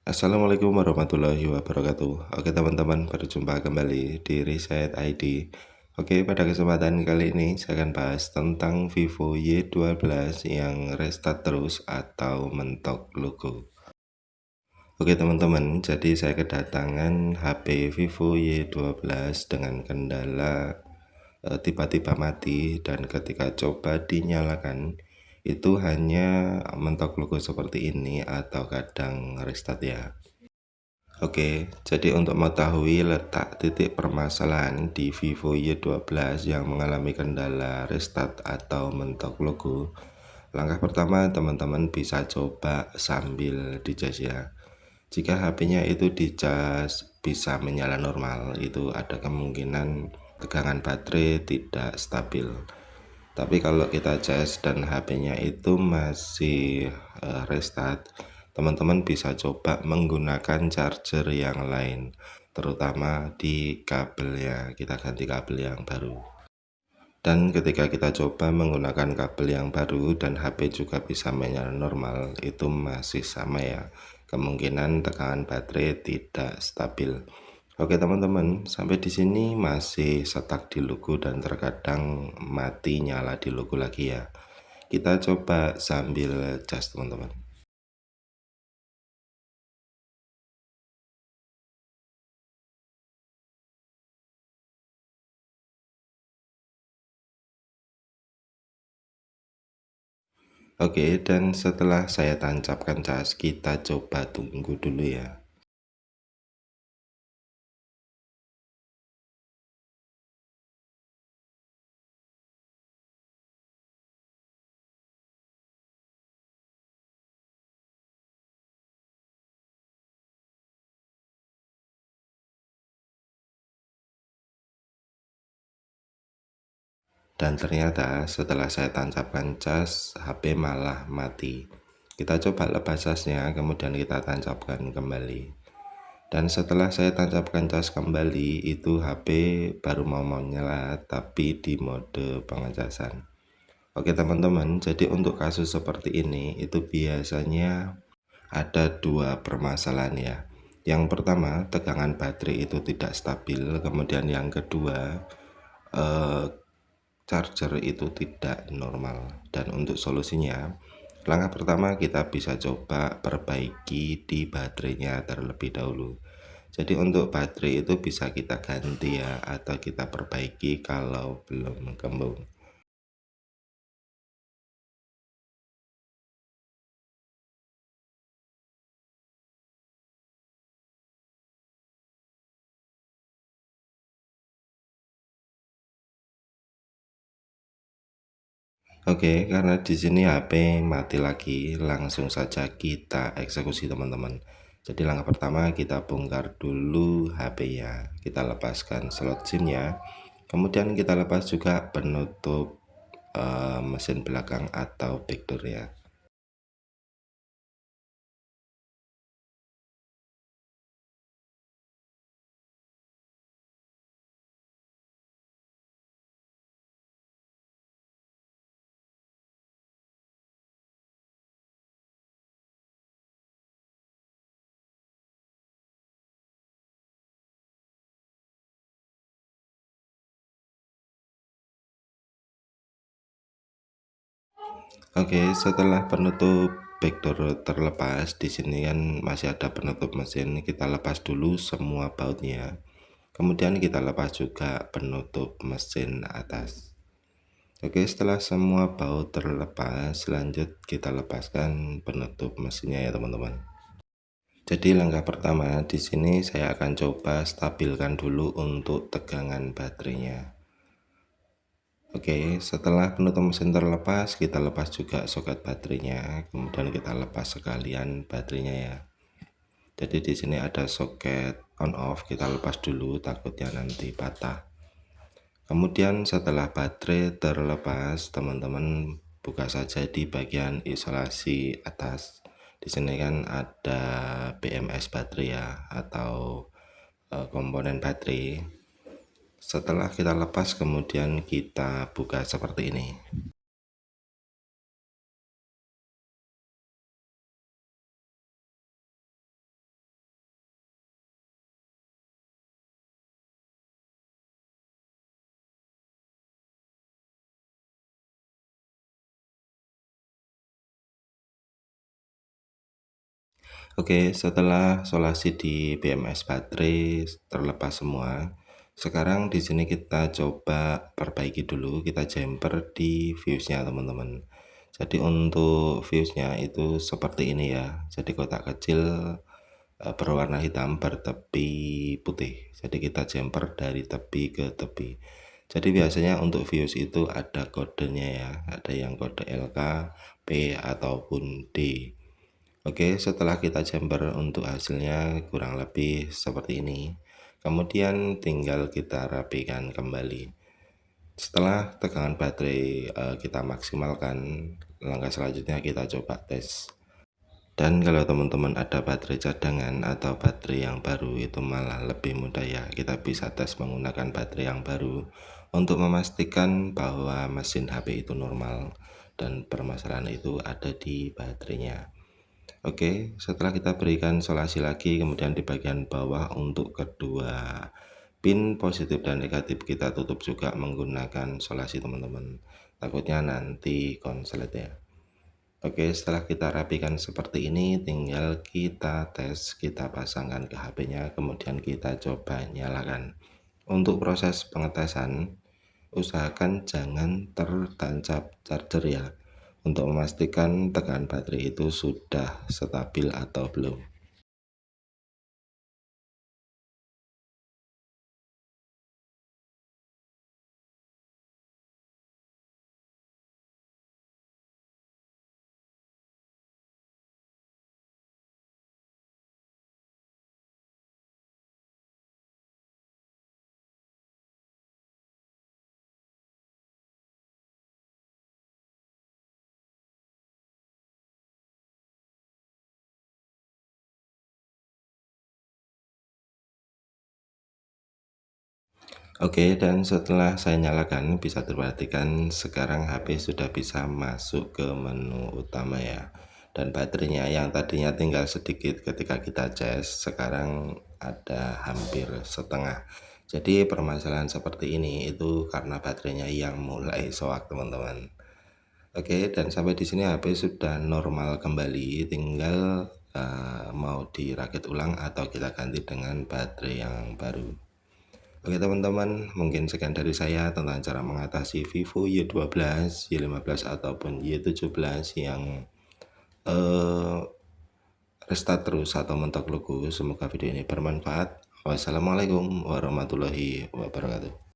Assalamualaikum warahmatullahi wabarakatuh. Oke teman-teman, berjumpa kembali di Reset ID. Oke, pada kesempatan kali ini saya akan bahas tentang Vivo Y12 yang restart terus atau mentok logo. Oke teman-teman, jadi saya kedatangan HP Vivo Y12 dengan kendala tiba-tiba mati, dan ketika coba dinyalakan itu hanya mentok logo seperti ini atau kadang restart ya. Oke, jadi untuk mengetahui letak titik permasalahan di Vivo Y12 yang mengalami kendala restart atau mentok logo, langkah pertama teman-teman bisa coba sambil dicas ya. Jika HP-nya itu dicas bisa menyala normal, itu ada kemungkinan tegangan baterai tidak stabil. Tapi kalau kita cas dan HP-nya itu masih restart, teman-teman bisa coba menggunakan charger yang lain, terutama di kabelnya. Kita ganti kabel yang baru. Dan ketika kita coba menggunakan kabel yang baru dan HP juga bisa menyala normal, itu masih sama ya. Kemungkinan tegangan baterai tidak stabil. Oke teman-teman, sampai di sini masih stuck di logo dan terkadang mati nyala di logo lagi ya. Kita coba sambil cas teman-teman. Oke, dan setelah saya tancapkan cas, kita coba tunggu dulu ya. Dan ternyata setelah saya tancapkan cas, HP malah mati. Kita coba lepas casnya, kemudian kita tancapkan kembali. Dan setelah saya tancapkan cas kembali, itu HP baru mau nyala tapi di mode pengecasan. Oke teman-teman, jadi untuk kasus seperti ini itu biasanya ada dua permasalahan ya. Yang pertama, tegangan baterai itu tidak stabil. Kemudian yang kedua, eh, charger itu tidak normal. Dan untuk solusinya, langkah pertama kita bisa coba perbaiki di baterainya terlebih dahulu. Jadi untuk baterai itu bisa kita ganti ya, atau kita perbaiki kalau belum kembung. Oke, karena di sini HP mati lagi, langsung saja kita eksekusi teman-teman. Jadi langkah pertama kita bongkar dulu HP-nya, kita lepaskan slot SIM-nya, kemudian kita lepas juga penutup mesin belakang atau backdoor ya. Oke, setelah penutup backdoor terlepas, di sini kan masih ada penutup mesin. Kita lepas dulu semua bautnya. Kemudian kita lepas juga penutup mesin atas. Oke, setelah semua baut terlepas, lanjut kita lepaskan penutup mesinnya ya teman-teman. Jadi langkah pertama di sini saya akan coba stabilkan dulu untuk tegangan baterainya. Oke, setelah penutup mesin terlepas, kita lepas juga soket baterainya, kemudian kita lepas sekalian baterainya ya. Jadi di sini ada soket on off, kita lepas dulu takutnya nanti patah. Kemudian setelah baterai terlepas, teman-teman buka saja di bagian isolasi atas. Di sini kan ada BMS baterai ya, atau komponen baterai. Setelah kita lepas, kemudian kita buka seperti ini. Oke, setelah solasi di BMS baterai terlepas semua, sekarang di sini kita coba perbaiki dulu, kita jumper di fuse-nya teman-teman. Jadi untuk fuse-nya itu seperti ini ya. Jadi kotak kecil berwarna hitam bertepi putih. Jadi kita jumper dari tepi ke tepi. Jadi biasanya untuk fuse itu ada kodenya ya, ada yang kode LK, P ataupun D. Oke, setelah kita jumper untuk hasilnya kurang lebih seperti ini. Kemudian tinggal kita rapikan kembali. Setelah tegangan baterai kita maksimalkan, langkah selanjutnya kita coba tes. Dan kalau teman-teman ada baterai cadangan atau baterai yang baru itu malah lebih mudah ya. Kita bisa tes menggunakan baterai yang baru untuk memastikan bahwa mesin HP itu normal dan permasalahan itu ada di baterainya. Oke, setelah kita berikan solasi lagi, kemudian di bagian bawah untuk kedua pin positif dan negatif kita tutup juga menggunakan solasi teman-teman. Takutnya nanti konslet ya. Oke, setelah kita rapikan seperti ini, tinggal kita tes, kita pasangkan ke HP-nya, kemudian kita coba nyalakan. Untuk proses pengetesan, usahakan jangan tertancap charger ya, untuk memastikan tegangan baterai itu sudah stabil atau belum. Oke, dan setelah saya nyalakan, bisa diperhatikan sekarang HP sudah bisa masuk ke menu utama ya. Dan baterainya yang tadinya tinggal sedikit ketika kita cas, sekarang ada hampir setengah. Jadi permasalahan seperti ini itu karena baterainya yang mulai soak teman-teman. Oke, dan sampai di sini HP sudah normal kembali, tinggal mau dirakit ulang atau kita ganti dengan baterai yang baru. Oke teman-teman, mungkin sekian dari saya tentang cara mengatasi Vivo Y12, Y15 ataupun Y17 yang eh, restart terus atau mentok logo. Semoga video ini bermanfaat. Wassalamualaikum warahmatullahi wabarakatuh.